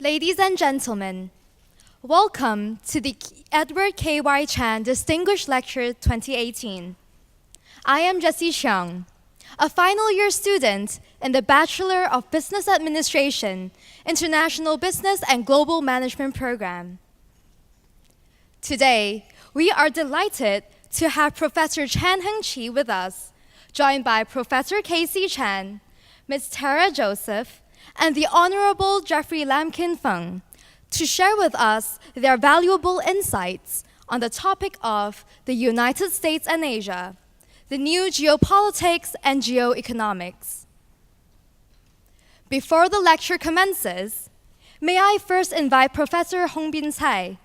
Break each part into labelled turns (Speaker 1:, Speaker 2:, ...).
Speaker 1: Ladies and gentlemen, welcome to the Edward K.Y. Chan Distinguished Lecture 2018. I am Jessie Xiang, a final year student in the Bachelor of Business Administration, International Business and Global Management program. Today, we are delighted to have Professor Chen Heng Chee with us, joined by Professor Casey Chan, Ms. Tara Joseph, and the Honorable Jeffrey Lam Kin Feng, to share with us their valuable insights on the topic of the United States and Asia, the new geopolitics and geoeconomics. Before the lecture commences, may I first invite Professor Hongbin Cai,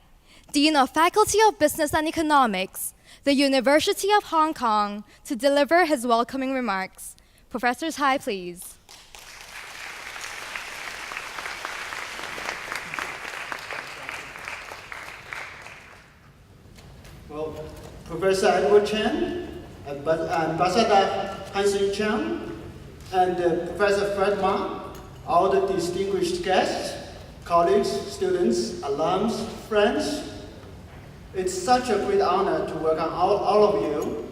Speaker 1: Dean of Faculty of Business and Economics, the University of Hong Kong, to deliver his welcoming remarks. Professor Cai, please.
Speaker 2: Well, Professor Edward Chen, Ambassador Hansen Chen, and Professor Fred Ma, all the distinguished guests, colleagues, students, alums, friends. It's such a great honor to welcome all of you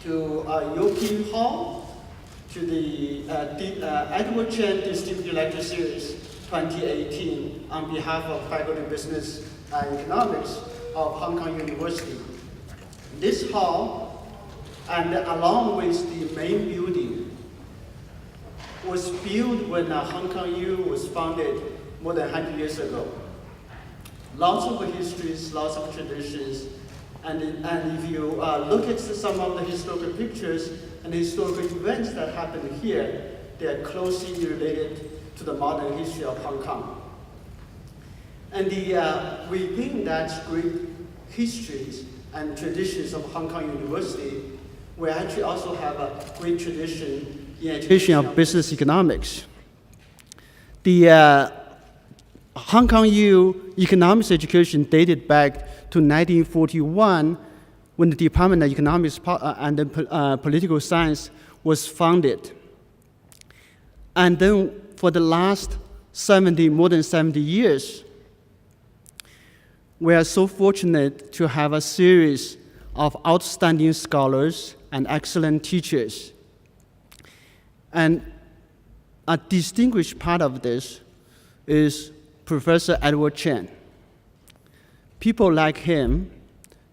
Speaker 2: to Yoki Hall, to the Edward Chen Distinguished Lecture Series 2018 on behalf of Faculty of Business and Economics of Hong Kong University. This hall, and along with the main building, was built when Hong Kong U was founded more than 100 years ago. Lots of histories, lots of traditions, and if you look at some of the historical pictures and historical events that happened here, they are closely related to the modern history of Hong Kong. And within that great histories and traditions of Hong Kong University, we actually also have a great tradition in education of business economics. The Hong Kong U economics education dated back to 1941 when the Department of Economics and Political Science was founded. And then for the last more than 70 years, we are so fortunate to have a series of outstanding scholars and excellent teachers. And a distinguished part of this is Professor Edward Chen. People like him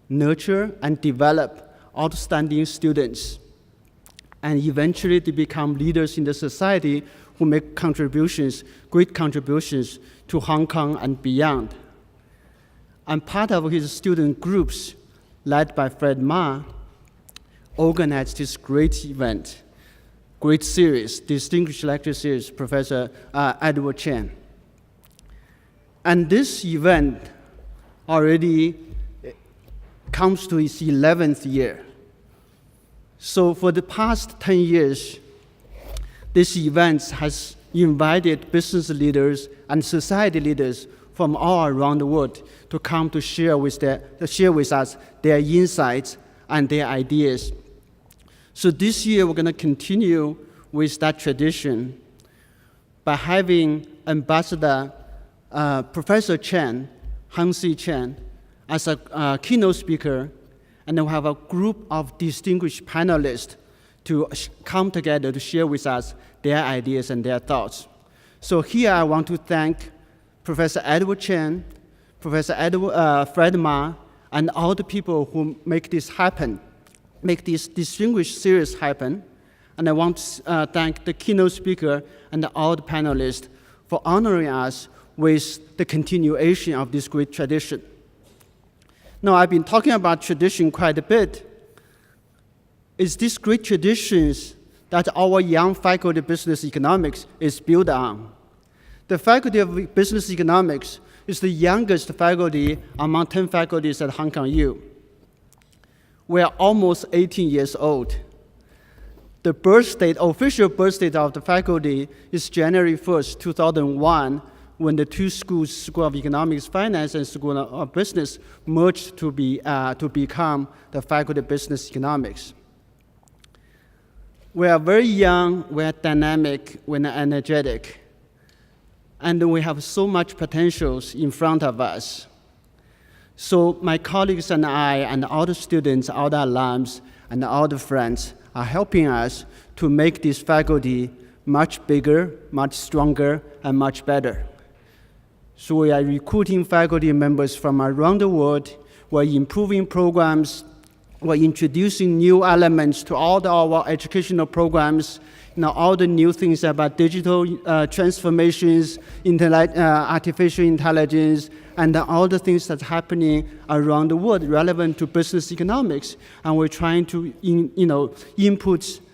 Speaker 2: nurture and develop outstanding students, and eventually they become leaders in the society who make great contributions to Hong Kong and beyond. And part of his student groups, led by Fred Ma, organized this great event, great series, Distinguished Lecture Series, Professor Edward Chen. And this event already comes to its 11th year. So for the past 10 years, this event has invited business leaders and society leaders from all around the world to come to share with us their insights and their ideas. So this year we're going to continue with that tradition by having Ambassador Professor Chen, Heng Chen, as a keynote speaker, and then we have a group of distinguished panelists to come together to share with us their ideas and their thoughts. So here I want to thank Professor Edward Chen, Professor Fred Ma, and all the people who make this happen, make this distinguished series happen. And I want to thank the keynote speaker and all the panelists for honoring us with the continuation of this great tradition. Now, I've been talking about tradition quite a bit. It's these great traditions that our young Faculty of Business Economics is built on. The Faculty of Business Economics is the youngest faculty among 10 faculties at Hong Kong U. We are almost 18 years old. The official birth date of the faculty is January 1st, 2001, when the two schools, School of Economics Finance and School of Business, merged to become the Faculty of Business Economics. We are very young, we are dynamic, we are energetic. and we have so much potentials in front of us. So my colleagues and I, and all the students, all the alums, and all the friends are helping us to make this faculty much bigger, much stronger, and much better. So we are recruiting faculty members from around the world. We're improving programs. We're introducing new elements to all our educational programs. All the new things about digital transformations, artificial intelligence, and all the things that's happening around the world relevant to business economics. And we're trying to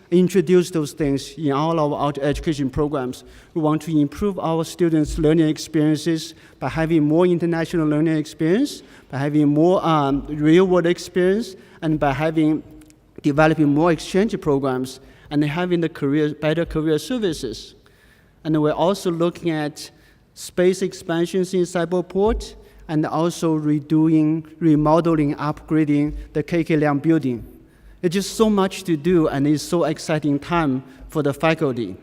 Speaker 2: introduce those things in all of our education programs. We want to improve our students' learning experiences by having more international learning experience, by having more real-world experience, and by developing more exchange programs, and having better career services. And we're also looking at space expansions in Cyberport, and also remodeling, upgrading the KK Liang building. It's just so much to do, and it's so exciting time for the faculty.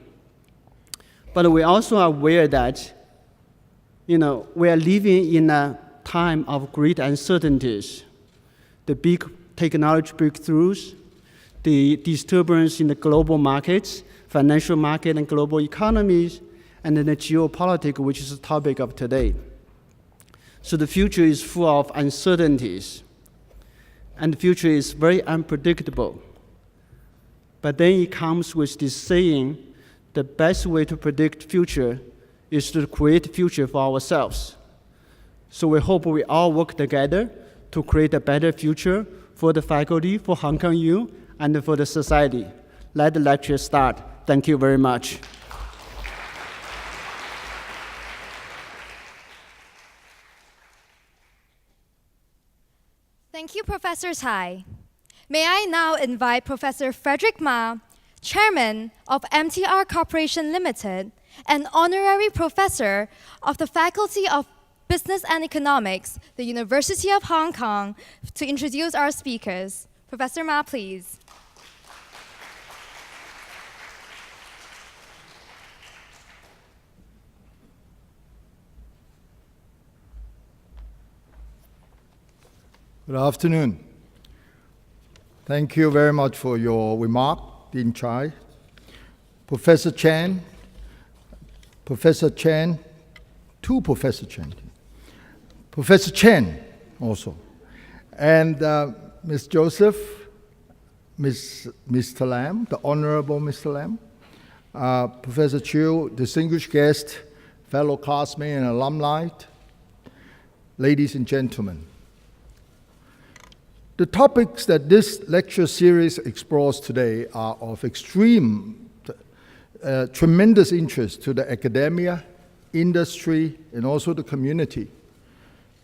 Speaker 2: But we also are aware that, we are living in a time of great uncertainties. The big technology breakthroughs, the disturbance in the global markets, financial market and global economies, and then the geopolitics, which is the topic of today. So the future is full of uncertainties, and the future is very unpredictable. But then it comes with this saying, the best way to predict future is to create future for ourselves. So we hope we all work together to create a better future for the faculty, for Hong Kong U, and for the society. Let the lecture start. Thank you very much.
Speaker 1: Thank you, Professor Tsai. May I now invite Professor Frederick Ma, Chairman of MTR Corporation Limited, and Honorary Professor of the Faculty of Business and Economics, the University of Hong Kong, to introduce our speakers. Professor Ma, please.
Speaker 3: Good afternoon. Thank you very much for your remark, Dean Chai. Professor Chen, two Professor Chen, Professor Chen also, and Ms. Joseph, Mr. Lam, the Honorable Mr. Lam, Professor Chiu, distinguished guest, fellow classmates and alumni, ladies and gentlemen. The topics that this lecture series explores today are of tremendous interest to the academia, industry, and also the community.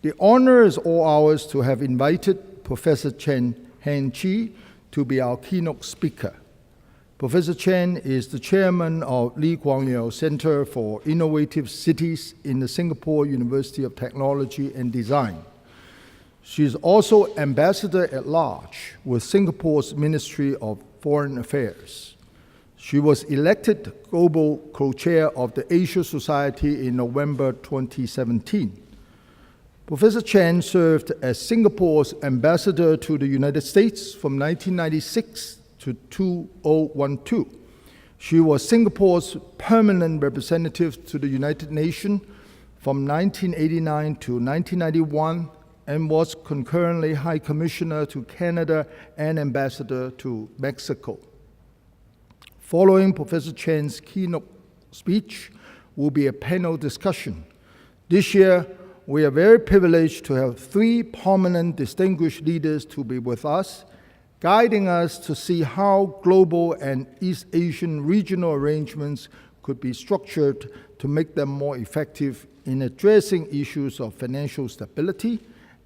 Speaker 3: The honor is all ours to have invited Professor Chen Heng Chee to be our keynote speaker. Professor Chen is the chairman of Lee Kuan Yew Center for Innovative Cities in the Singapore University of Technology and Design. She is also ambassador at large with Singapore's Ministry of Foreign Affairs. She was elected global co-chair of the Asia Society in November 2017. Professor Chen served as Singapore's ambassador to the United States from 1996 to 2012. She was Singapore's permanent representative to the United Nations from 1989 to 1991, and was concurrently High Commissioner to Canada and Ambassador to Mexico. Following Professor Chen's keynote speech will be a panel discussion. This year, we are very privileged to have three prominent distinguished leaders to be with us, guiding us to see how global and East Asian regional arrangements could be structured to make them more effective in addressing issues of financial stability,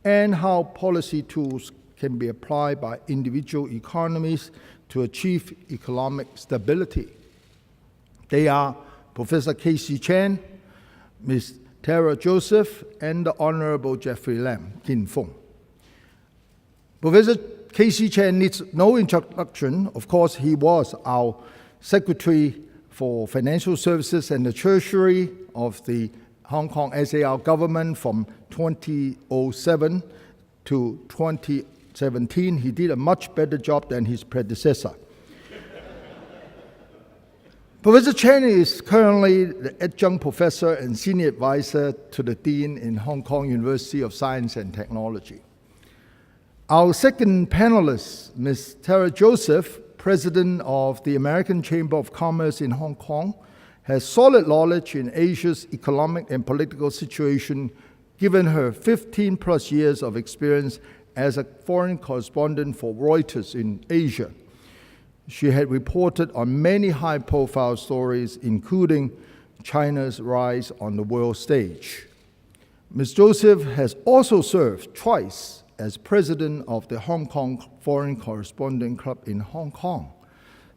Speaker 3: and how policy tools can be applied by individual economies to achieve economic stability. They are Professor Casey Chen, Ms. Tara Joseph, and the Honorable Jeffrey Lam Kin Fong. Professor Casey Chen needs no introduction. Of course, he was our Secretary for Financial Services and the Treasury of the Hong Kong SAR government from 2007 to 2017. He did a much better job than his predecessor. Professor Chen is currently the adjunct professor and senior advisor to the Dean in Hong Kong University of Science and Technology. Our second panelist, Ms. Tara Joseph, President of the American Chamber of Commerce in Hong Kong, has solid knowledge in Asia's economic and political situation, given her 15 plus years of experience as a foreign correspondent for Reuters in Asia. She had reported on many high-profile stories, including China's rise on the world stage. Ms. Joseph has also served twice as president of the Hong Kong Foreign Correspondent Club in Hong Kong,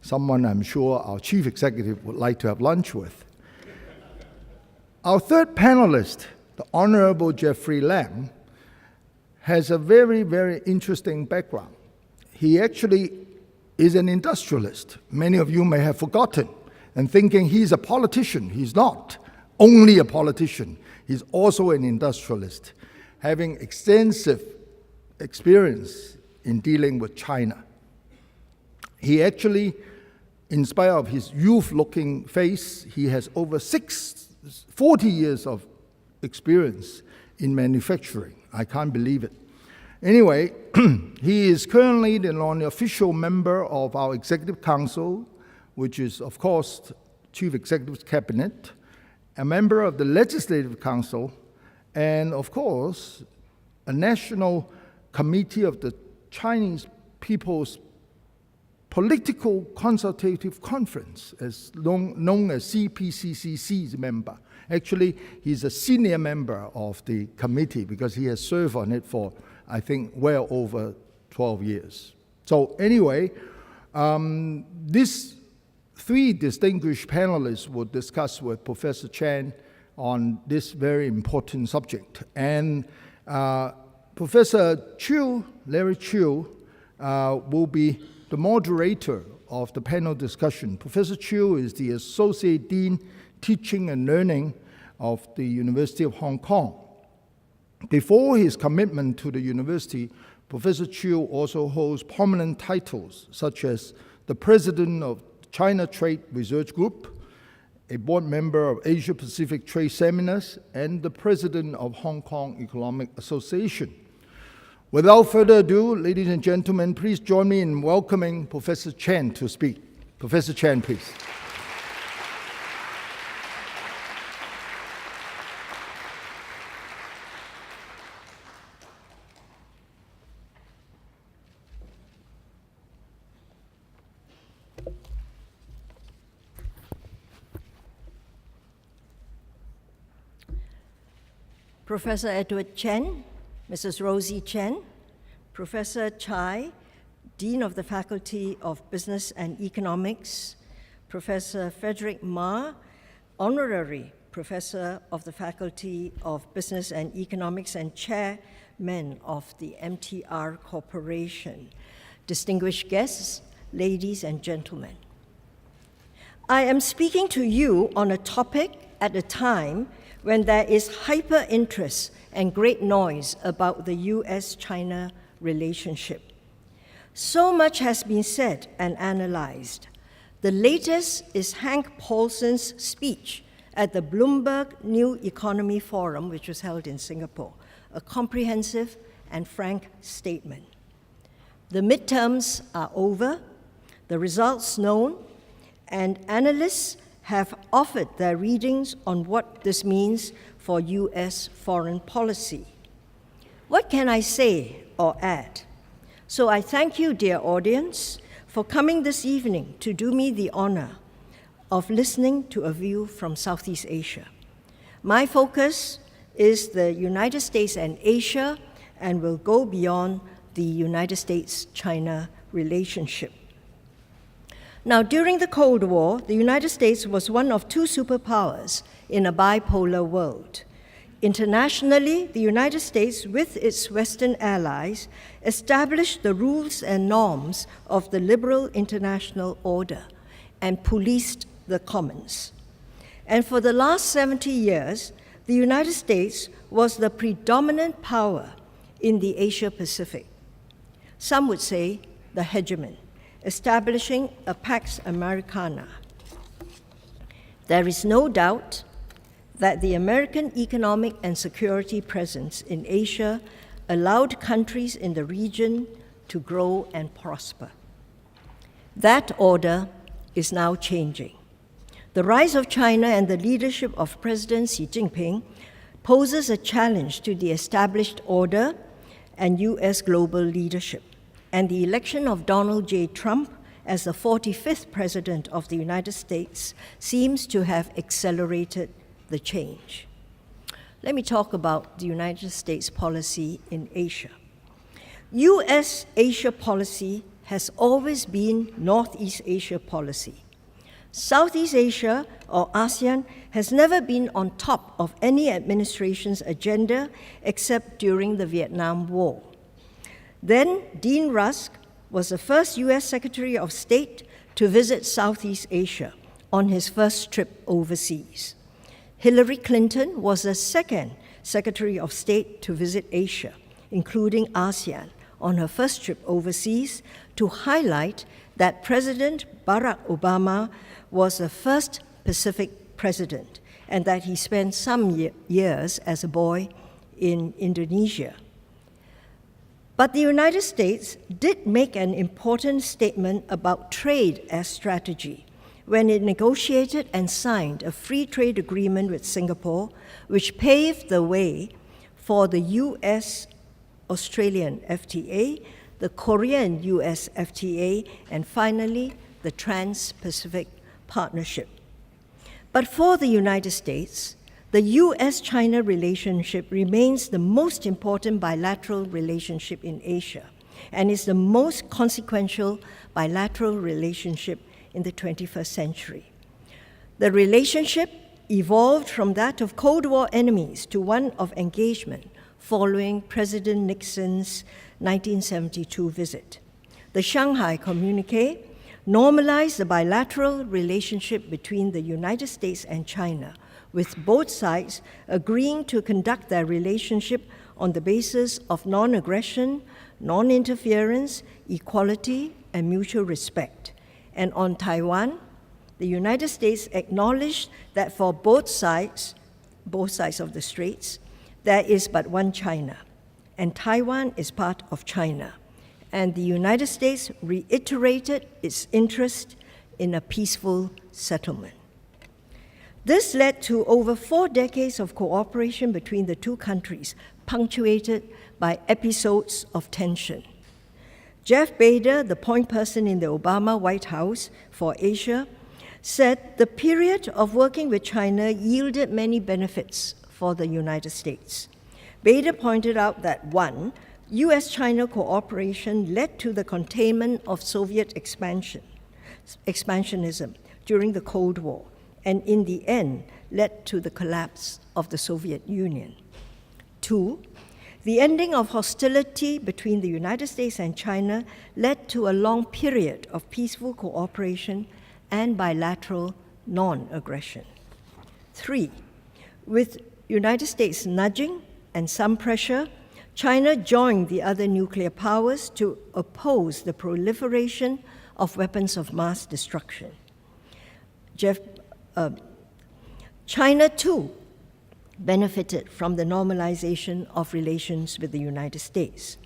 Speaker 3: someone I'm sure our chief executive would like to have lunch with. Our third panelist, the Honorable Jeffrey Lam, has a very, very interesting background. He actually is an industrialist. Many of you may have forgotten and thinking he's a politician. He's not only a politician. He's also an industrialist, having extensive experience in dealing with China. He actually, in spite of his youth-looking face, he has over 40 years of experience in manufacturing. I can't believe it. Anyway, he is currently the non-official member of our Executive Council, which is, of course, Chief Executive's Cabinet, a member of the Legislative Council, and, of course, a National Committee of the Chinese People's Political Consultative Conference, as known as CPCCC's member. Actually, he's a senior member of the committee because he has served on it for, I think, well over 12 years. So anyway, these three distinguished panelists will discuss with Professor Chen on this very important subject. And Professor Chiu, Larry Chiu, will be the moderator of the panel discussion. Professor Chiu is the Associate Dean, Teaching and Learning of the University of Hong Kong. Before his commitment to the university, Professor Chiu also holds prominent titles such as the President of China Trade Research Group, a board member of Asia Pacific Trade Seminars, and the President of Hong Kong Economic Association. Without further ado, ladies and gentlemen, please join me in welcoming Professor Chen to speak. Professor Chen, please.
Speaker 4: Professor Edward Chen, Mrs. Rosie Chen, Professor Chee, Dean of the Faculty of Business and Economics, Professor Frederick Ma, Honorary Professor of the Faculty of Business and Economics and Chairman of the MTR Corporation, distinguished guests, ladies and gentlemen. I am speaking to you on a topic at a time when there is hyper interest and great noise about the US-China relationship. So much has been said and analyzed. The latest is Hank Paulson's speech at the Bloomberg New Economy Forum, which was held in Singapore, a comprehensive and frank statement. The midterms are over, the results known, and analysts have offered their readings on what this means for US foreign policy. What can I say or add? So I thank you, dear audience, for coming this evening to do me the honor of listening to a view from Southeast Asia. My focus is the United States and Asia and will go beyond the United States-China relationship. Now, during the Cold War, the United States was one of two superpowers in a bipolar world. Internationally, the United States, with its Western allies, established the rules and norms of the liberal international order and policed the commons. And for the last 70 years, the United States was the predominant power in the Asia-Pacific. Some would say the hegemon, establishing a Pax Americana. There is no doubt that the American economic and security presence in Asia allowed countries in the region to grow and prosper. That order is now changing. The rise of China and the leadership of President Xi Jinping poses a challenge to the established order and US global leadership, and the election of Donald J. Trump as the 45th President of the United States seems to have accelerated the change. Let me talk about the United States policy in Asia. US-Asia policy has always been Northeast Asia policy. Southeast Asia, or ASEAN, has never been on top of any administration's agenda except during the Vietnam War. Then Dean Rusk was the first US Secretary of State to visit Southeast Asia on his first trip overseas. Hillary Clinton was the second Secretary of State to visit Asia, including ASEAN, on her first trip overseas to highlight that President Barack Obama was the first Pacific president and that he spent some years as a boy in Indonesia. But the United States did make an important statement about trade as strategy when it negotiated and signed a free trade agreement with Singapore, which paved the way for the US-Australian FTA, the Korean-US FTA, and finally, the Trans-Pacific Partnership. But for the United States, the US-China relationship remains the most important bilateral relationship in Asia and is the most consequential bilateral relationship in the 21st century. The relationship evolved from that of Cold War enemies to one of engagement following President Nixon's 1972 visit. The Shanghai Communique normalized the bilateral relationship between the United States and China, with both sides agreeing to conduct their relationship on the basis of non-aggression, non-interference, equality, and mutual respect. And on Taiwan, the United States acknowledged that for both sides of the straits, there is but one China, and Taiwan is part of China. And the United States reiterated its interest in a peaceful settlement. This led to over 4 decades of cooperation between the two countries, punctuated by episodes of tension. Jeff Bader, the point person in the Obama White House for Asia, said the period of working with China yielded many benefits for the United States. Bader pointed out that, one, US-China cooperation led to the containment of Soviet expansionism during the Cold War, and in the end led to the collapse of the Soviet Union. Two, the ending of hostility between the United States and China led to a long period of peaceful cooperation and bilateral non-aggression. Three, with United States nudging and some pressure, China joined the other nuclear powers to oppose the proliferation of weapons of mass destruction. China, too, benefited from the normalization of relations with the United States.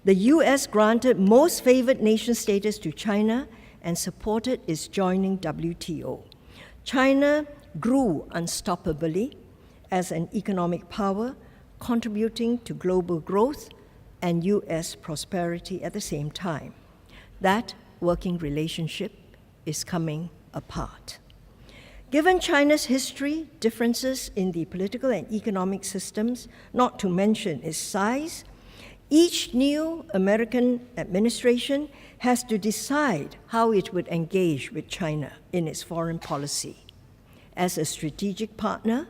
Speaker 4: The US granted most favored nation status to China and supported its joining WTO. China grew unstoppably as an economic power, contributing to global growth and US prosperity at the same time. That working relationship is coming apart. Given China's history, differences in the political and economic systems, not to mention its size, each new American administration has to decide how it would engage with China in its foreign policy, as a strategic partner,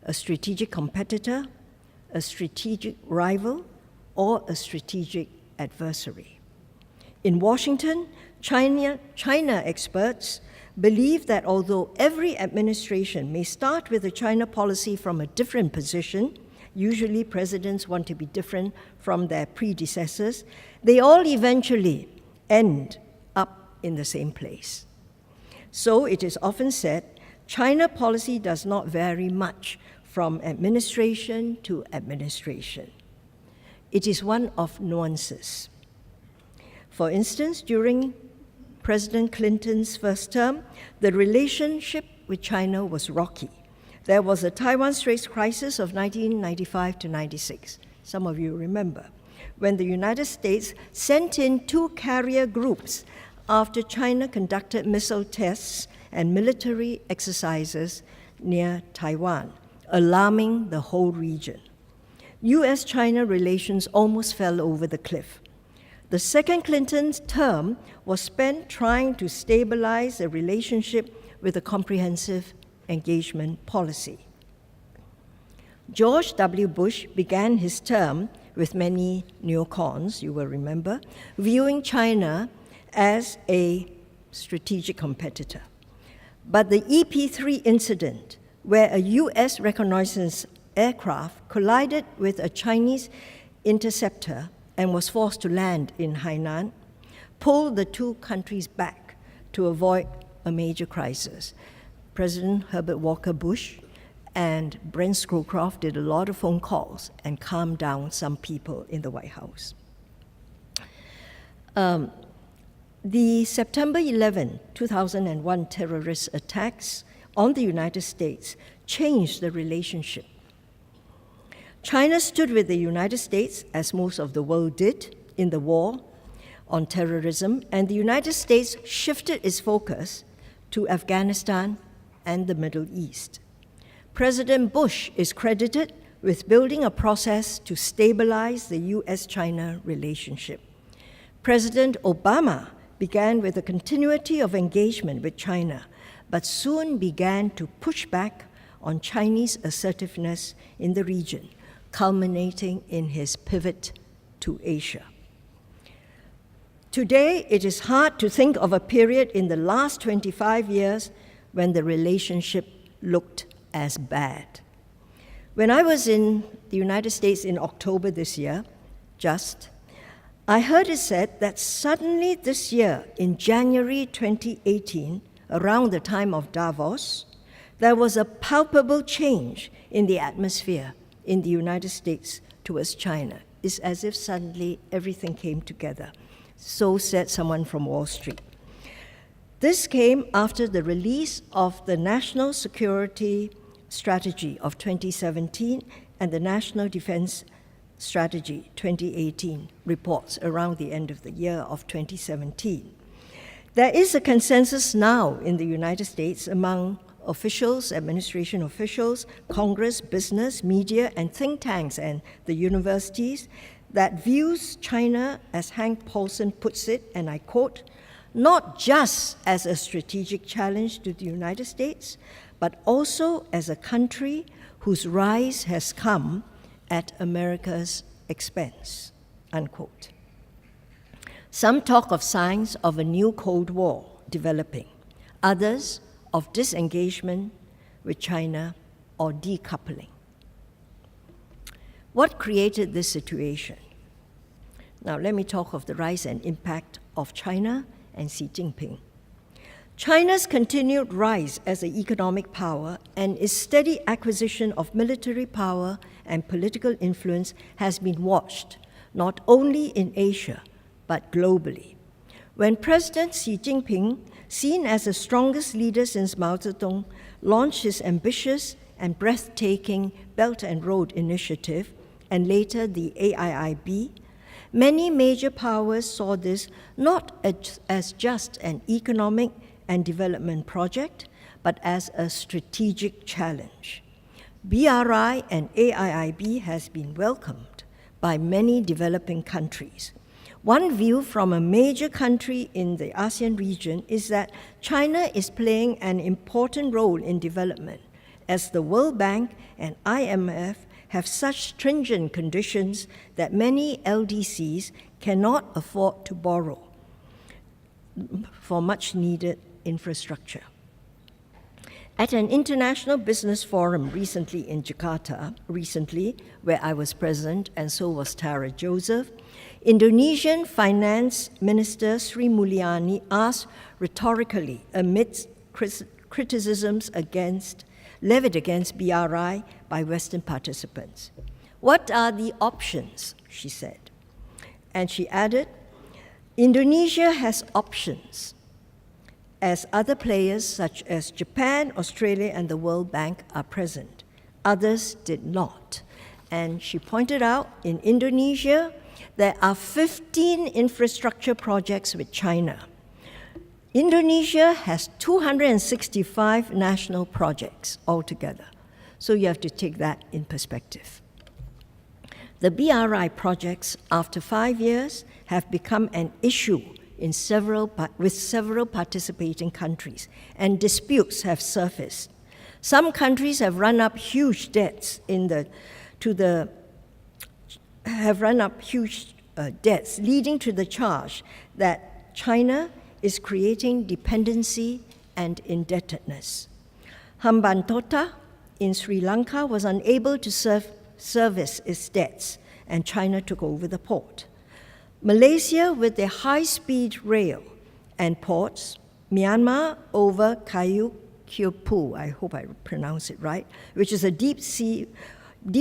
Speaker 4: a strategic competitor, a strategic rival, or a strategic adversary. In Washington, China experts believe that although every administration may start with a China policy from a different position, usually presidents want to be different from their predecessors, they all eventually end up in the same place. So it is often said, China policy does not vary much from administration to administration. It is one of nuances. For instance, during President Clinton's first term, the relationship with China was rocky. There was a Taiwan Straits crisis of 1995 to 96, some of you remember, when the United States sent in 2 carrier groups after China conducted missile tests and military exercises near Taiwan, alarming the whole region. US-China relations almost fell over the cliff. The second Clinton's term was spent trying to stabilize the relationship with a comprehensive engagement policy. George W. Bush began his term with many neocons, you will remember, viewing China as a strategic competitor. But the EP-3 incident, where a US reconnaissance aircraft collided with a Chinese interceptor and was forced to land in Hainan, pulled the 2 countries back to avoid a major crisis. President Herbert Walker Bush and Brent Scowcroft did a lot of phone calls and calmed down some people in the White House. The September 11, 2001 terrorist attacks on the United States changed the relationship. China stood with the United States, as most of the world did, in the war on terrorism, and the United States shifted its focus to Afghanistan and the Middle East. President Bush is credited with building a process to stabilize the US-China relationship. President Obama began with a continuity of engagement with China, but soon began to push back on Chinese assertiveness in the region, culminating in his pivot to Asia. Today, it is hard to think of a period in the last 25 years when the relationship looked as bad. When I was in the United States in October this year, I heard it said that suddenly this year, in January 2018, around the time of Davos, there was a palpable change in the atmosphere in the United States towards China. It's as if suddenly everything came together. So said someone from Wall Street. This came after the release of the National Security Strategy of 2017 and the National Defense Strategy 2018 reports around the end of the year of 2017. There is a consensus now in the United States among officials, administration officials, Congress, business, media, and think tanks and the universities that views China, as Hank Paulson puts it, and I quote, not just as a strategic challenge to the United States, but also as a country whose rise has come at America's expense, unquote. Some talk of signs of a new Cold War developing, others of disengagement with China or decoupling. What created this situation? Now let me talk of the rise and impact of China and Xi Jinping. China's continued rise as an economic power and its steady acquisition of military power and political influence has been watched, not only in Asia, but globally. When President Xi Jinping, seen as the strongest leader since Mao Zedong, launched his ambitious and breathtaking Belt and Road Initiative, and later the AIIB, many major powers saw this not as just an economic and development project, but as a strategic challenge. BRI and AIIB has been welcomed by many developing countries. One view from a major country in the ASEAN region is that China is playing an important role in development, as the World Bank and IMF have such stringent conditions that many LDCs cannot afford to borrow for much needed infrastructure. At an international business forum recently in Jakarta, where I was present and so was Tara Joseph, Indonesian Finance Minister Sri Mulyani asked rhetorically amidst criticisms levied against BRI by Western participants. What are the options, she said. And she added, Indonesia has options, as other players such as Japan, Australia, and the World Bank are present. Others did not. And she pointed out in Indonesia, there are 15 infrastructure projects with China. Indonesia has 265 national projects altogether. So you have to take that in perspective. The BRI projects, after 5 years, have become an issue with several participating countries, and disputes have surfaced. Some countries have run up huge debts leading to the charge that China is creating dependency and indebtedness. Hambantota in Sri Lanka was unable to service its debts, and China took over the port. Malaysia with their high-speed rail and ports, Myanmar over Kyopu, I hope I pronounce it right, which is a deep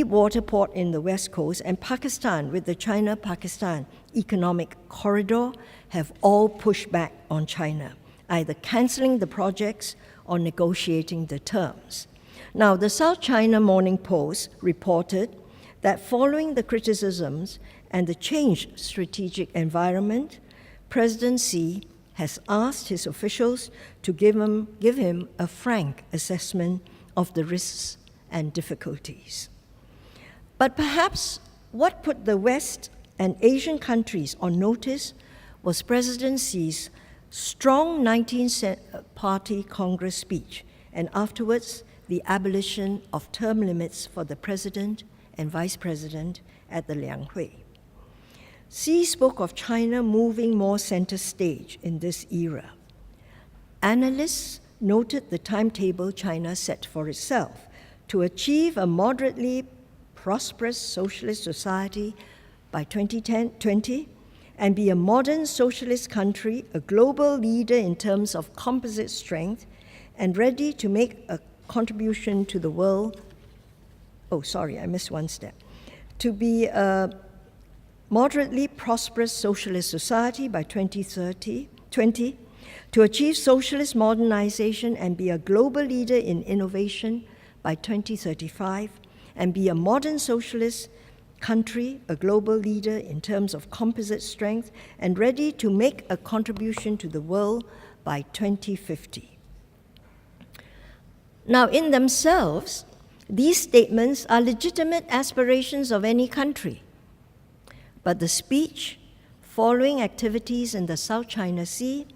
Speaker 4: water port in the west coast, and Pakistan with the China-Pakistan economic corridor have all pushed back on China, either canceling the projects or negotiating the terms. Now, the South China Morning Post reported that following the criticisms and the changed strategic environment, President Xi has asked his officials to give him a frank assessment of the risks and difficulties. But perhaps what put the West and Asian countries on notice was President Xi's strong 19th Party Congress speech, and afterwards the abolition of term limits for the president and vice president at the Lianghui. Xi spoke of China moving more center stage in this era. Analysts noted the timetable China set for itself to achieve a moderately prosperous socialist society by 2020 and be a modern socialist country, a global leader in terms of composite strength, and ready to make a contribution to the world. Oh, sorry, I missed one step. To be a moderately prosperous socialist society by 2020, to achieve socialist modernization and be a global leader in innovation by 2035, and be a modern socialist country, a global leader in terms of composite strength, and ready to make a contribution to the world by 2050. Now, in themselves, these statements are legitimate aspirations of any country. But the speech, following activities in the South China Sea,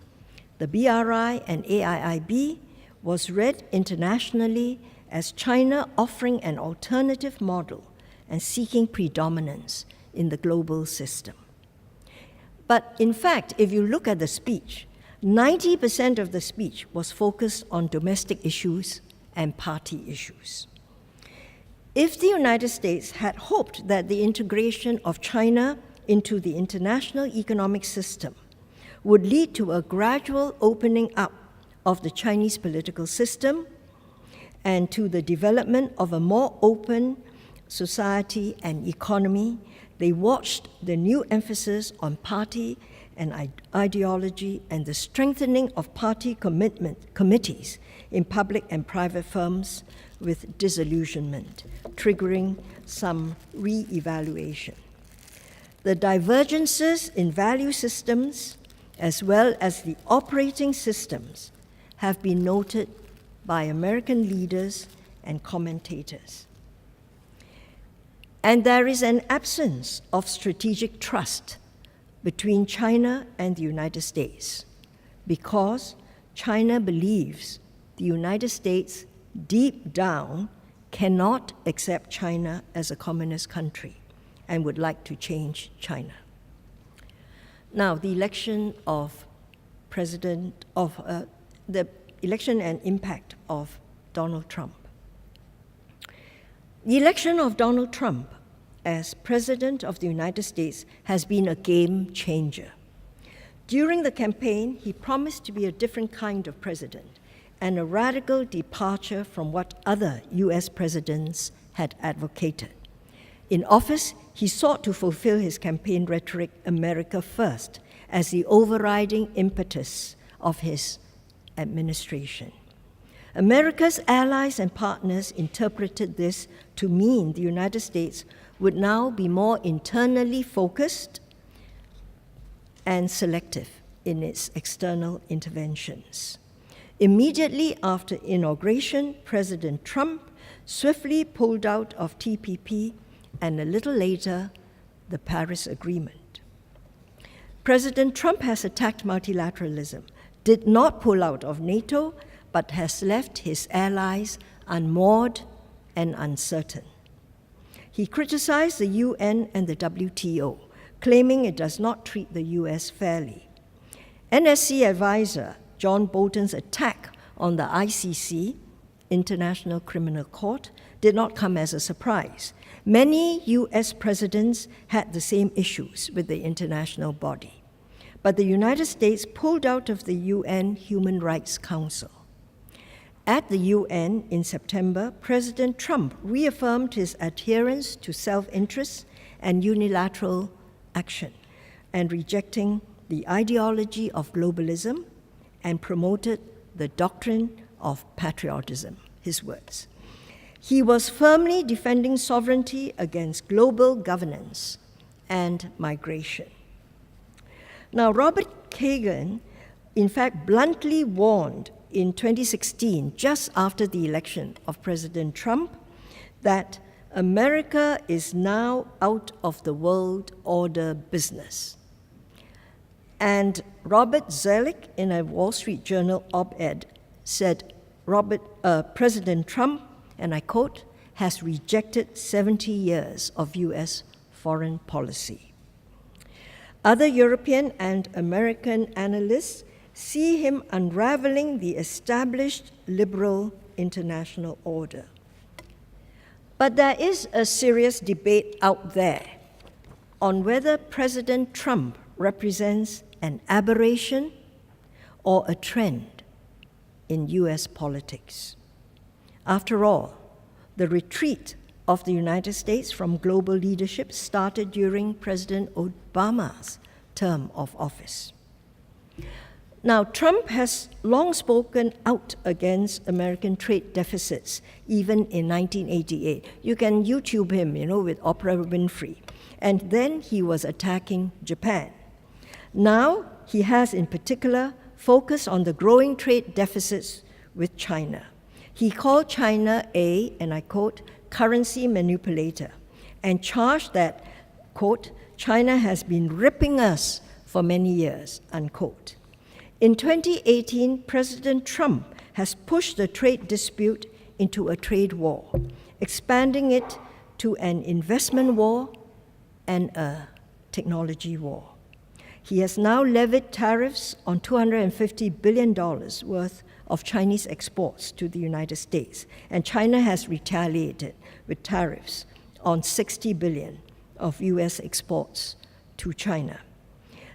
Speaker 4: the BRI and AIIB, was read internationally as China offering an alternative model and seeking predominance in the global system. But in fact, if you look at the speech, 90% of the speech was focused on domestic issues and party issues. If the United States had hoped that the integration of China into the international economic system would lead to a gradual opening up of the Chinese political system and to the development of a more open society and economy, they watched the new emphasis on party and ideology and the strengthening of party committees in public and private firms with disillusionment, triggering some re-evaluation. The divergences in value systems, as well as the operating systems, have been noted by American leaders and commentators. And there is an absence of strategic trust between China and the United States because China believes the United States deep down cannot accept China as a communist country and would like to change China. Now, the election of the election and impact of Donald Trump. The election of Donald Trump as President of the United States has been a game changer. During the campaign, he promised to be a different kind of president and a radical departure from what other US presidents had advocated. In office, he sought to fulfill his campaign rhetoric, America First, as the overriding impetus of his administration. America's allies and partners interpreted this to mean the United States would now be more internally focused and selective in its external interventions. Immediately after inauguration, President Trump swiftly pulled out of TPP and a little later, the Paris Agreement. President Trump has attacked multilateralism, did not pull out of NATO, but has left his allies unmoored and uncertain. He criticized the UN and the WTO, claiming it does not treat the US fairly. NSC advisor John Bolton's attack on the ICC, International Criminal Court, did not come as a surprise. Many US presidents had the same issues with the international body. But the United States pulled out of the UN Human Rights Council. At the UN in September, President Trump reaffirmed his adherence to self-interest and unilateral action, and rejecting the ideology of globalism, and promoted the doctrine of patriotism, his words. He was firmly defending sovereignty against global governance and migration. Now, Robert Kagan, in fact, bluntly warned in 2016, just after the election of President Trump, that America is now out of the world order business. And Robert Zoellick, in a Wall Street Journal op-ed, said President Trump, and I quote, has rejected 70 years of US foreign policy. Other European and American analysts see him unraveling the established liberal international order. But there is a serious debate out there on whether President Trump represents an aberration or a trend in US politics. After all, the retreat of the United States from global leadership started during President Obama's term of office. Now, Trump has long spoken out against American trade deficits, even in 1988. You can YouTube him, with Oprah Winfrey. And then he was attacking Japan. Now, he has in particular focused on the growing trade deficits with China. He called China a, and I quote, currency manipulator, and charged that, quote, China has been ripping us for many years, unquote. In 2018, President Trump has pushed the trade dispute into a trade war, expanding it to an investment war and a technology war. He has now levied tariffs on $250 billion worth of Chinese exports to the United States, and China has retaliated with tariffs on $60 billion of US exports to China.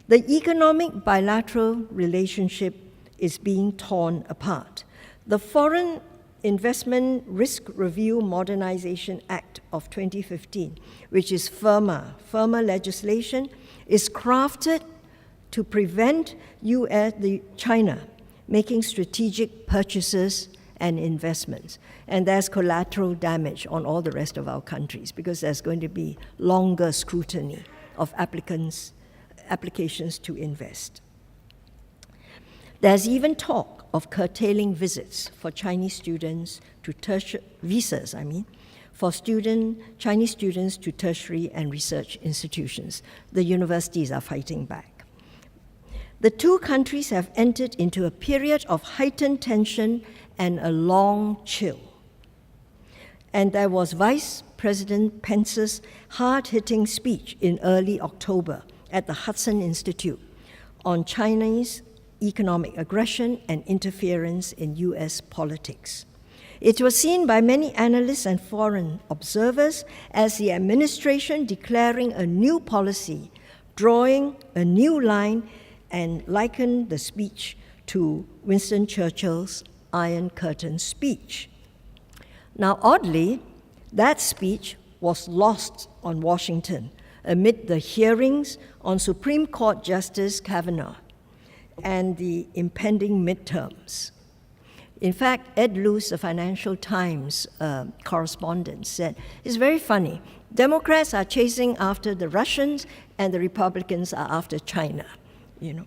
Speaker 4: The economic bilateral relationship is being torn apart. The Foreign Investment Risk Review Modernization Act of 2015, which is FIRMA legislation, is crafted to prevent China making strategic purchases and investments. And there's collateral damage on all the rest of our countries because there's going to be longer scrutiny of applications to invest. There's even talk of curtailing visits for Chinese students to visas, for Chinese students to tertiary and research institutions. The universities are fighting back. The two countries have entered into a period of heightened tension and a long chill. And there was Vice President Pence's hard-hitting speech in early October at the Hudson Institute on China's economic aggression and interference in US politics. It was seen by many analysts and foreign observers as the administration declaring a new policy, drawing a new line, and likened the speech to Winston Churchill's Iron Curtain speech. Now, oddly, that speech was lost on Washington amid the hearings on Supreme Court Justice Kavanaugh and the impending midterms. In fact, Ed Luce, the Financial Times correspondent, said, it's very funny. Democrats are chasing after the Russians and the Republicans are after China, you know.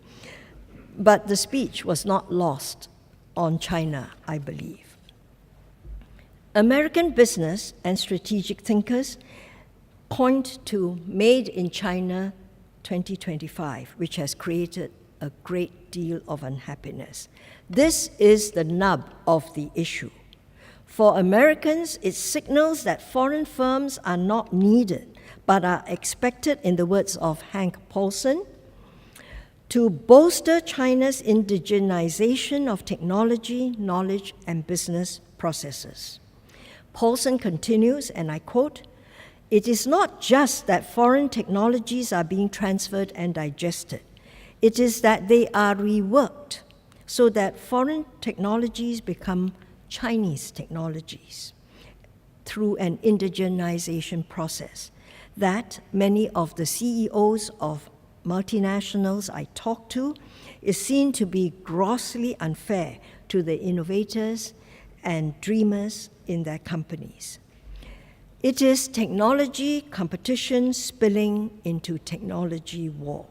Speaker 4: But the speech was not lost on China, I believe. American business and strategic thinkers point to Made in China 2025, which has created a great deal of unhappiness. This is the nub of the issue. For Americans, it signals that foreign firms are not needed, but are expected, in the words of Hank Paulson, to bolster China's indigenization of technology, knowledge, and business processes. Paulson continues, and I quote, "It is not just that foreign technologies are being transferred and digested. It is that they are reworked so that foreign technologies become Chinese technologies through an indigenization process that many of the CEOs of multinationals I talk to is seen to be grossly unfair to the innovators and dreamers in their companies. It is technology competition spilling into technology war."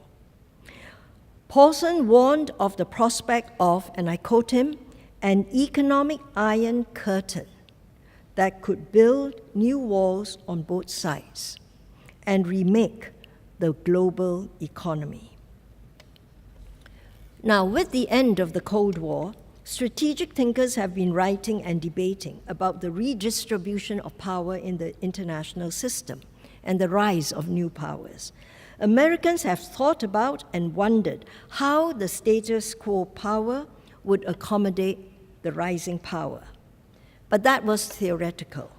Speaker 4: Paulson warned of the prospect of, and I quote him, "an economic iron curtain that could build new walls on both sides and remake the global economy." Now, with the end of the Cold War, strategic thinkers have been writing and debating about the redistribution of power in the international system and the rise of new powers. Americans have thought about and wondered how the status quo power would accommodate the rising power. But that was theoretical.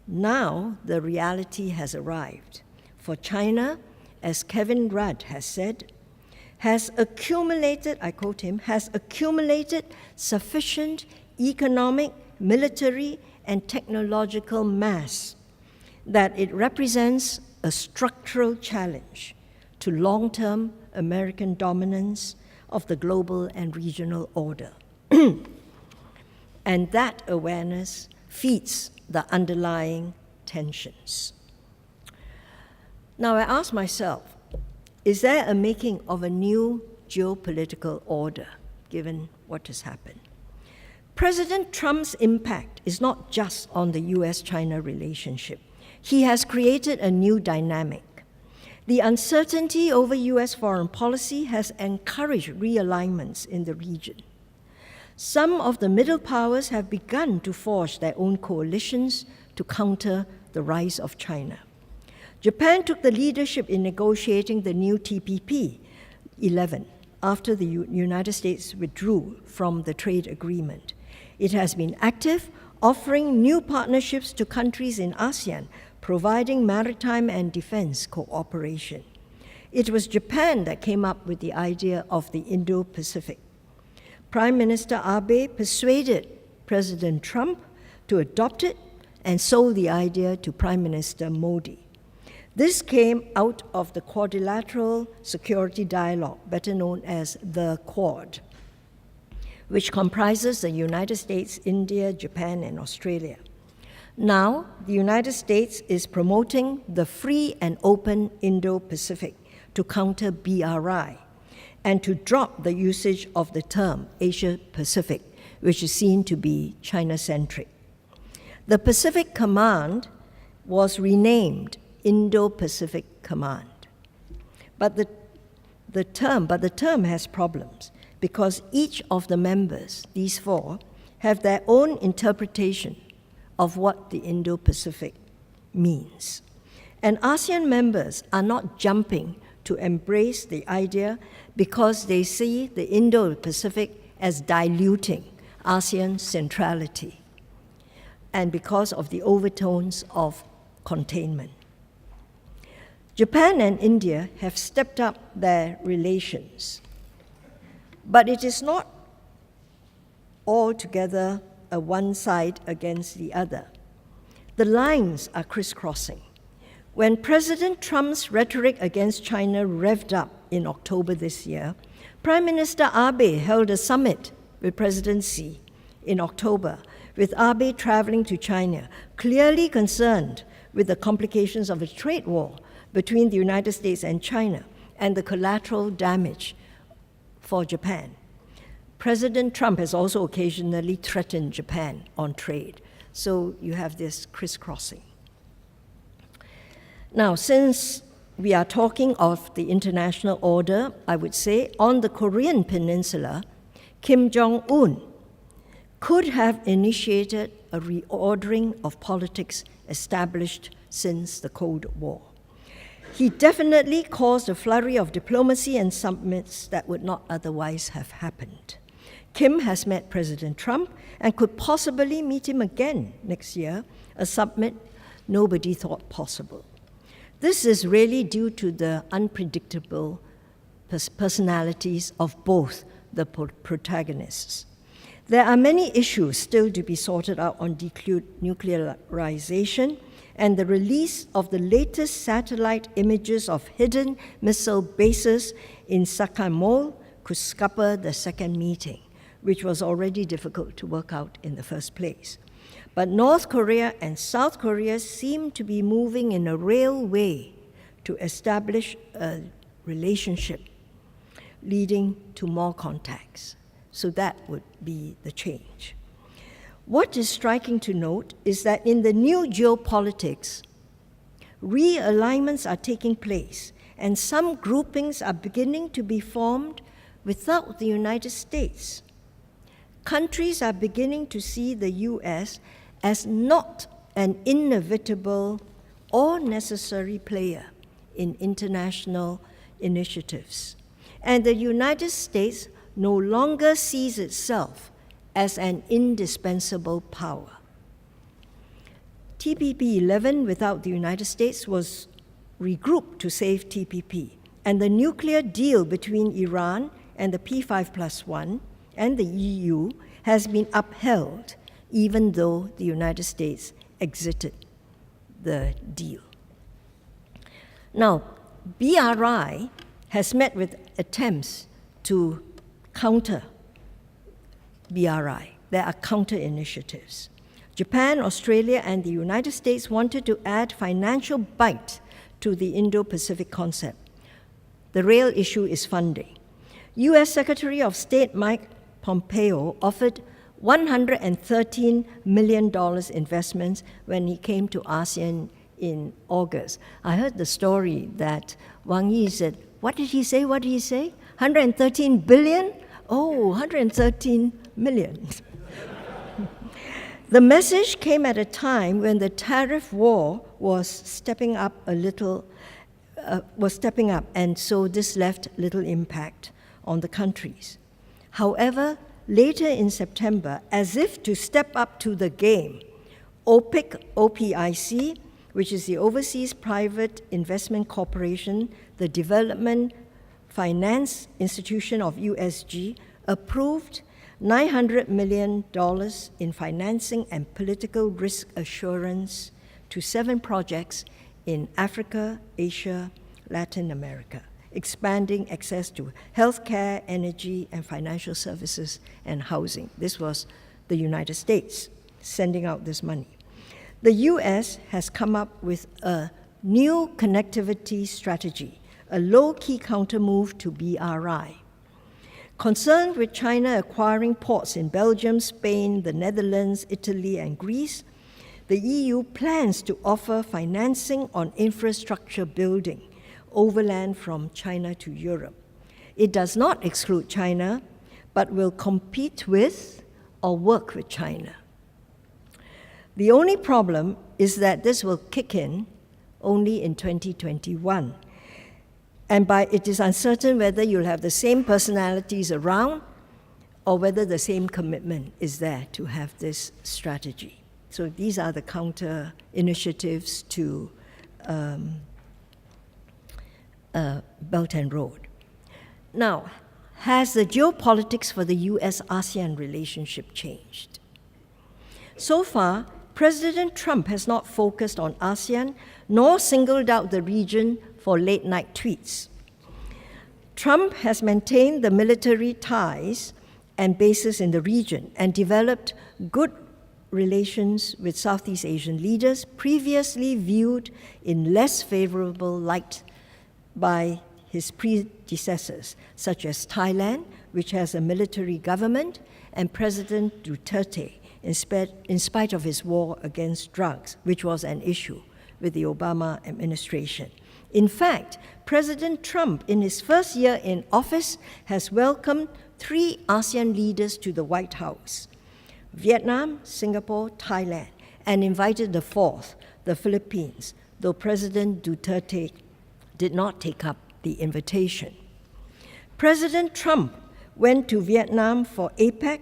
Speaker 4: Now the reality has arrived. For China, as Kevin Rudd has said, has accumulated, I quote him, has accumulated sufficient economic, military, and technological mass that it represents a structural challenge to long-term American dominance of the global and regional order. And that awareness feeds the underlying tensions. Now, I ask myself, is there a making of a new geopolitical order, given what has happened? President Trump's impact is not just on the US-China relationship. He has created a new dynamic. The uncertainty over US foreign policy has encouraged realignments in the region. Some of the middle powers have begun to forge their own coalitions to counter the rise of China. Japan took the leadership in negotiating the new TPP-11 after the United States withdrew from the trade agreement. It has been active, offering new partnerships to countries in ASEAN, providing maritime and defense cooperation. It was Japan that came up with the idea of the Indo-Pacific. Prime Minister Abe persuaded President Trump to adopt it and sold the idea to Prime Minister Modi. This came out of the Quadrilateral Security Dialogue, better known as the Quad, which comprises the United States, India, Japan, and Australia. Now, the United States is promoting the free and open Indo-Pacific to counter BRI and to drop the usage of the term Asia-Pacific, which is seen to be China-centric. The Pacific Command was renamed Indo-Pacific Command. But the term has problems because each of the members, these four, have their own interpretation of what the Indo-Pacific means. And ASEAN members are not jumping to embrace the idea because they see the Indo-Pacific as diluting ASEAN centrality and because of the overtones of containment. Japan and India have stepped up their relations, but it is not altogether a one side against the other. The lines are crisscrossing. When President Trump's rhetoric against China revved up in October this year, Prime Minister Abe held a summit with President Xi in October, with Abe traveling to China, clearly concerned with the complications of a trade war between the United States and China and the collateral damage for Japan. President Trump has also occasionally threatened Japan on trade, so you have this crisscrossing. Now, since we are talking of the international order, I would say on the Korean Peninsula, Kim Jong Un could have initiated a reordering of politics established since the Cold War. He definitely caused a flurry of diplomacy and summits that would not otherwise have happened. Kim has met President Trump and could possibly meet him again next year, a summit nobody thought possible. This is really due to the unpredictable personalities of both the protagonists. There are many issues still to be sorted out on denuclearization, and the release of the latest satellite images of hidden missile bases in Sakhalin could scupper the second meeting, which was already difficult to work out in the first place. But North Korea and South Korea seem to be moving in a real way to establish a relationship leading to more contacts. So that would be the change. What is striking to note is that in the new geopolitics, realignments are taking place, and some groupings are beginning to be formed without the United States. Countries are beginning to see the US as not an inevitable or necessary player in international initiatives. And the United States no longer sees itself as an indispensable power. TPP-11 without the United States was regrouped to save TPP, and the nuclear deal between Iran and the P5+1 and the EU has been upheld, even though the United States exited the deal. Now, BRI has met with attempts to counter BRI. There are counter initiatives. Japan, Australia, and the United States wanted to add financial bite to the Indo-Pacific concept. The real issue is funding. US Secretary of State Mike Pompeo offered $113 million investments when he came to ASEAN in August. I heard the story that Wang Yi said, what did he say? 113 billion? Oh, 113 million. The message came at a time when the tariff war was stepping up, and so this left little impact on the countries. However, later in September, as if to step up to the game, OPIC, which is the Overseas Private Investment Corporation, the Development Finance Institution of USG, approved $900 million in financing and political risk assurance to 7 projects in Africa, Asia, Latin America, expanding access to healthcare, energy, and financial services and housing. This was the United States sending out this money. The US has come up with a new connectivity strategy, a low-key counter-move to BRI. Concerned with China acquiring ports in Belgium, Spain, the Netherlands, Italy, and Greece, the EU plans to offer financing on infrastructure building overland from China to Europe. It does not exclude China, but will compete with or work with China. The only problem is that this will kick in only in 2021. And it is uncertain whether you'll have the same personalities around or whether the same commitment is there to have this strategy. So these are the counter initiatives to Belt and Road. Now, has the geopolitics for the US-ASEAN relationship changed? So far, President Trump has not focused on ASEAN nor singled out the region for late-night tweets. Trump has maintained the military ties and bases in the region and developed good relations with Southeast Asian leaders previously viewed in less favorable light by his predecessors, such as Thailand, which has a military government, and President Duterte, in spite of his war against drugs, which was an issue with the Obama administration. In fact, President Trump, in his first year in office, has welcomed 3 ASEAN leaders to the White House: Vietnam, Singapore, Thailand, and invited the 4th, the Philippines, though President Duterte did not take up the invitation. President Trump went to Vietnam for APEC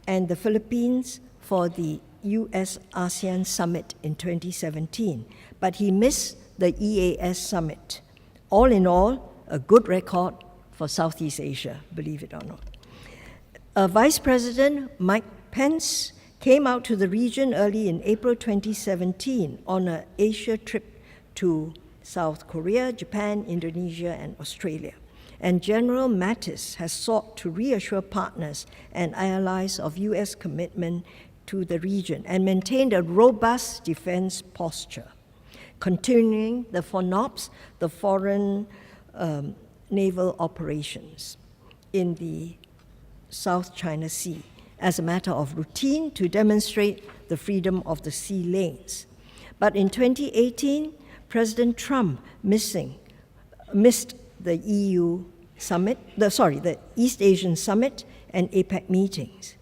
Speaker 4: and the Philippines for the US-ASEAN Summit in 2017, but he missed the EAS Summit. All in all, a good record for Southeast Asia, believe it or not. Vice President Mike Pence came out to the region early in April 2017 on an Asia trip to South Korea, Japan, Indonesia, and Australia. And General Mattis has sought to reassure partners and allies of US commitment to the region and maintained a robust defense posture, continuing the FONOPS, the foreign naval operations in the South China Sea, as a matter of routine to demonstrate the freedom of the sea lanes. But in 2018, President Trump missed the EU summit, the East Asian Summit and APEC meetings.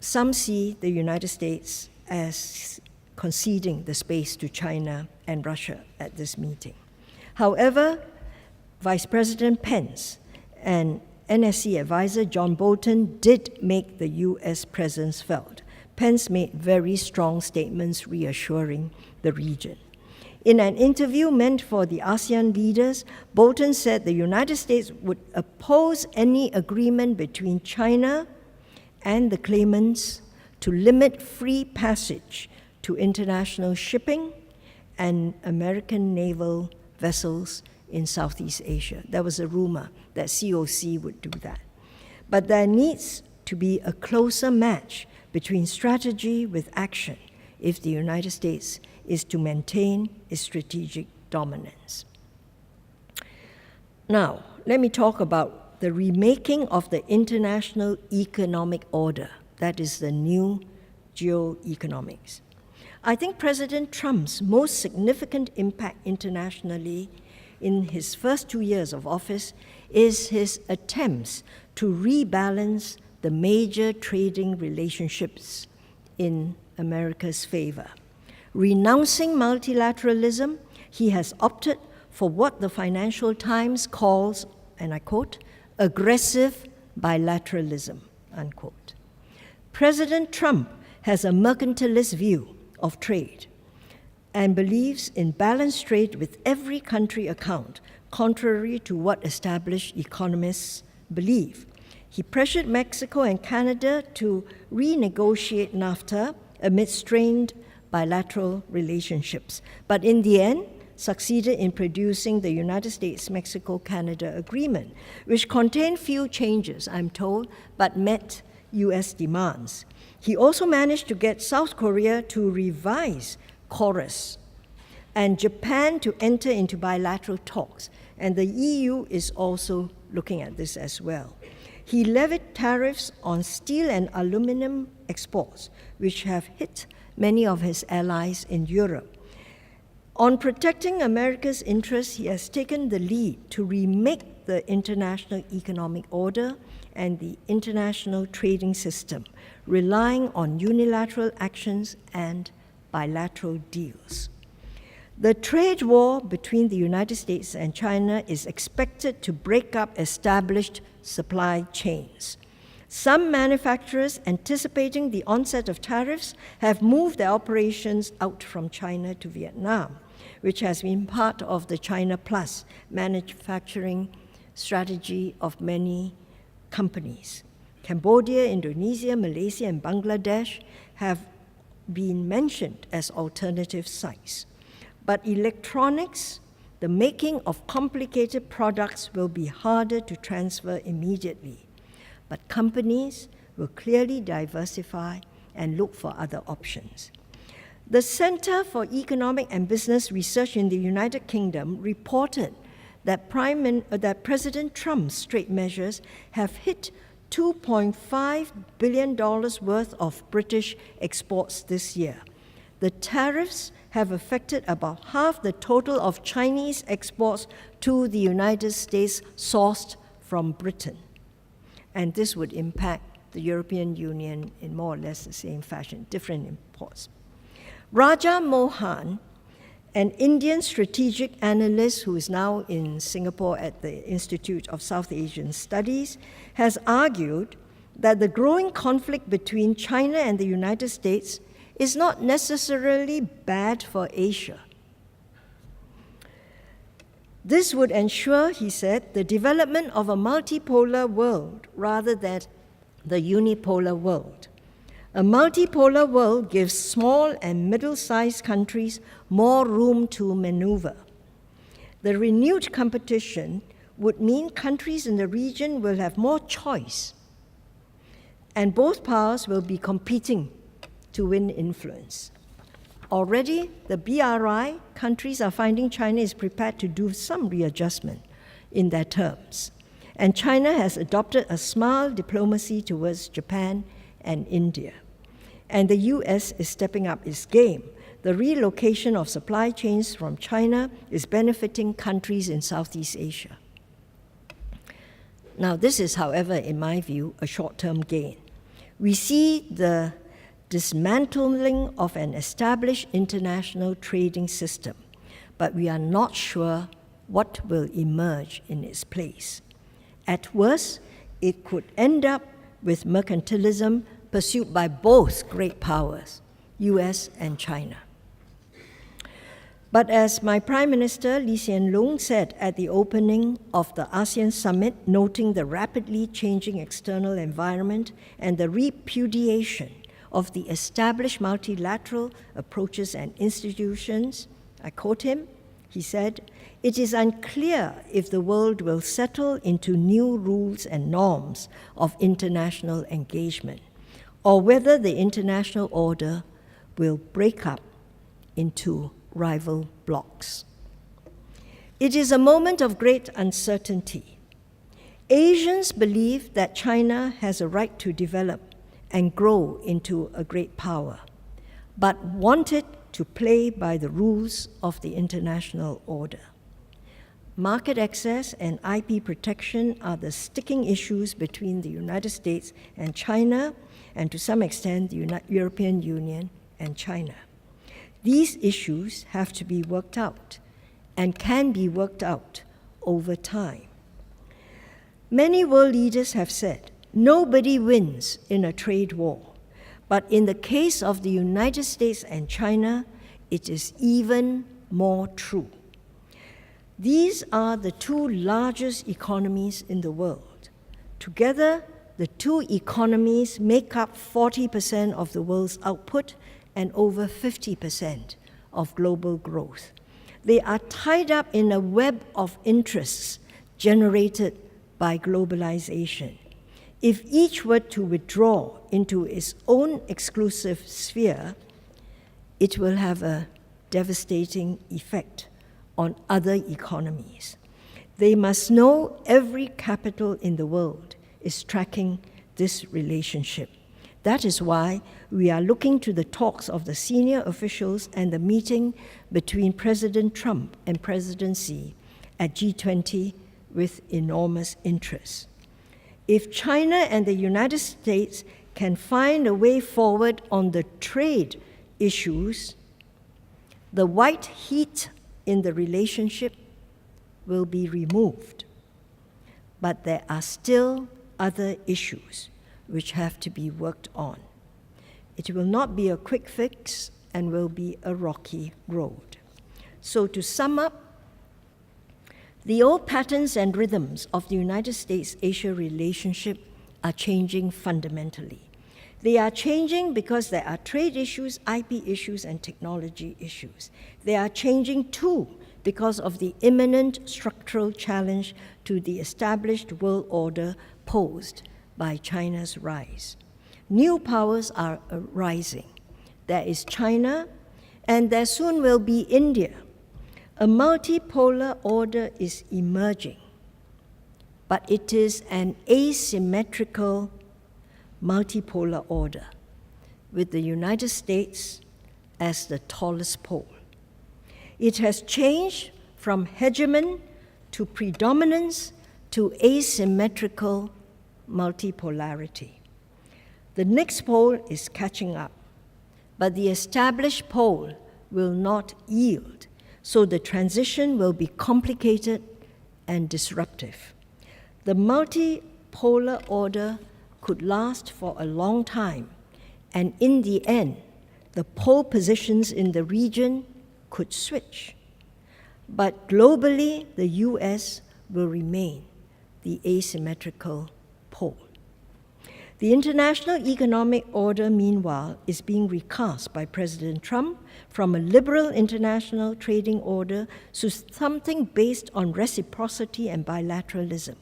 Speaker 4: Some see the United States as conceding the space to China and Russia at this meeting. However, Vice President Pence and NSC advisor John Bolton did make the US presence felt. Pence made very strong statements reassuring the region. In an interview meant for the ASEAN leaders, Bolton said the United States would oppose any agreement between China and the claimants to limit free passage to international shipping and American naval vessels in Southeast Asia. There was a rumor that COC would do that. But there needs to be a closer match between strategy with action if the United States is to maintain its strategic dominance. Now, let me talk about the remaking of the international economic order, that is the new Geo-Economics. I think President Trump's most significant impact internationally in his first 2 years of office is his attempts to rebalance the major trading relationships in America's favor. Renouncing multilateralism, he has opted for what the Financial Times calls, and I quote, aggressive bilateralism, unquote. President Trump has a mercantilist view of trade and believes in balanced trade with every country account, contrary to what established economists believe. He pressured Mexico and Canada to renegotiate NAFTA amid strained bilateral relationships, but in the end, succeeded in producing the United States-Mexico-Canada agreement, which contained few changes, I'm told, but met US demands. He also managed to get South Korea to revise KORUS and Japan to enter into bilateral talks, and the EU is also looking at this as well. He levied tariffs on steel and aluminum exports, which have hit many of his allies in Europe. On protecting America's interests, he has taken the lead to remake the international economic order and the international trading system, relying on unilateral actions and bilateral deals. The trade war between the United States and China is expected to break up established supply chains. Some manufacturers, anticipating the onset of tariffs, have moved their operations out from China to Vietnam, which has been part of the China Plus manufacturing strategy of many companies. Cambodia, Indonesia, Malaysia, and Bangladesh have been mentioned as alternative sites. But electronics, the making of complicated products, will be harder to transfer immediately. But companies will clearly diversify and look for other options. The Center for Economic and Business Research in the United Kingdom reported that President Trump's trade measures have hit $2.5 billion worth of British exports this year. The tariffs have affected about half the total of Chinese exports to the United States sourced from Britain. And this would impact the European Union in more or less the same fashion, different imports. Raja Mohan, an Indian strategic analyst who is now in Singapore at the Institute of South Asian Studies, has argued that the growing conflict between China and the United States is not necessarily bad for Asia. This would ensure, he said, the development of a multipolar world rather than the unipolar world. A multipolar world gives small and middle-sized countries more room to maneuver. The renewed competition would mean countries in the region will have more choice, and both powers will be competing to win influence. Already, the BRI countries are finding China is prepared to do some readjustment in their terms. And China has adopted a smile diplomacy towards Japan and India. And the US is stepping up its game. The relocation of supply chains from China is benefiting countries in Southeast Asia. Now, this is, however, in my view, a short-term gain. We see the dismantling of an established international trading system, but we are not sure what will emerge in its place. At worst, it could end up with mercantilism pursued by both great powers, US and China. But as my Prime Minister Lee Hsien Loong said at the opening of the ASEAN summit, noting the rapidly changing external environment and the repudiation of the established multilateral approaches and institutions, I quote him, he said, "It is unclear if the world will settle into new rules and norms of international engagement, or whether the international order will break up into rival blocs. It is a moment of great uncertainty. Asians believe that China has a right to develop and grow into a great power, but wanted to play by the rules of the international order. Market access and IP protection are the sticking issues between the United States and China, and to some extent the European Union and China. These issues have to be worked out and can be worked out over time. Many world leaders have said, nobody wins in a trade war, but in the case of the United States and China, it is even more true. These are the two largest economies in the world. Together, the two economies make up 40% of the world's output and over 50% of global growth. They are tied up in a web of interests generated by globalization. If each were to withdraw into its own exclusive sphere, it will have a devastating effect on other economies. They must know every capital in the world is tracking this relationship. That is why we are looking to the talks of the senior officials and the meeting between President Trump and President Xi at G20 with enormous interest. If China and the United States can find a way forward on the trade issues, The white heat in the relationship will be removed, but there are still other issues which have to be worked on. It will not be a quick fix and will be a rocky road. So to sum up, the old patterns and rhythms of the United States-Asia relationship are changing fundamentally. They are changing because there are trade issues, IP issues, and technology issues. They are changing too because of the imminent structural challenge to the established world order posed by China's rise. New powers are arising. There is China, and there soon will be India. A multipolar order is emerging, but it is an asymmetrical multipolar order, with the United States as the tallest pole. It has changed from hegemon to predominance to asymmetrical multipolarity. The next pole is catching up, but the established pole will not yield, so the transition will be complicated and disruptive. The multipolar order could last for a long time, and in the end, the pole positions in the region could switch. But globally, the US will remain the asymmetrical pole. The international economic order, meanwhile, is being recast by President Trump from a liberal international trading order to something based on reciprocity and bilateralism,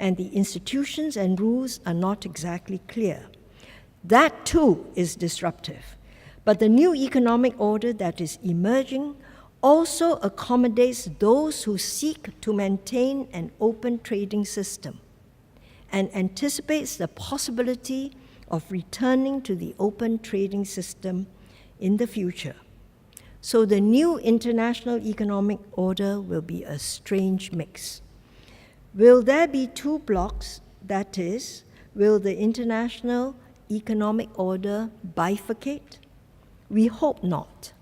Speaker 4: and the institutions and rules are not exactly clear. That too is disruptive. But the new economic order that is emerging also accommodates those who seek to maintain an open trading system and anticipates the possibility of returning to the open trading system in the future. So the new international economic order will be a strange mix. Will there be two blocks? That is, will the international economic order bifurcate? We hope not.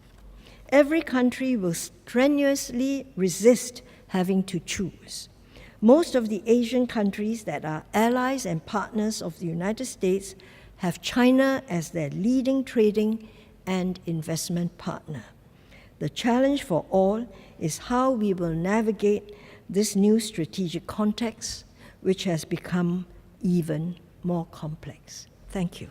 Speaker 4: Every country will strenuously resist having to choose. Most of the Asian countries that are allies and partners of the United States have China as their leading trading and investment partner. The challenge for all is how we will navigate this new strategic context, which has become even more complex. Thank you.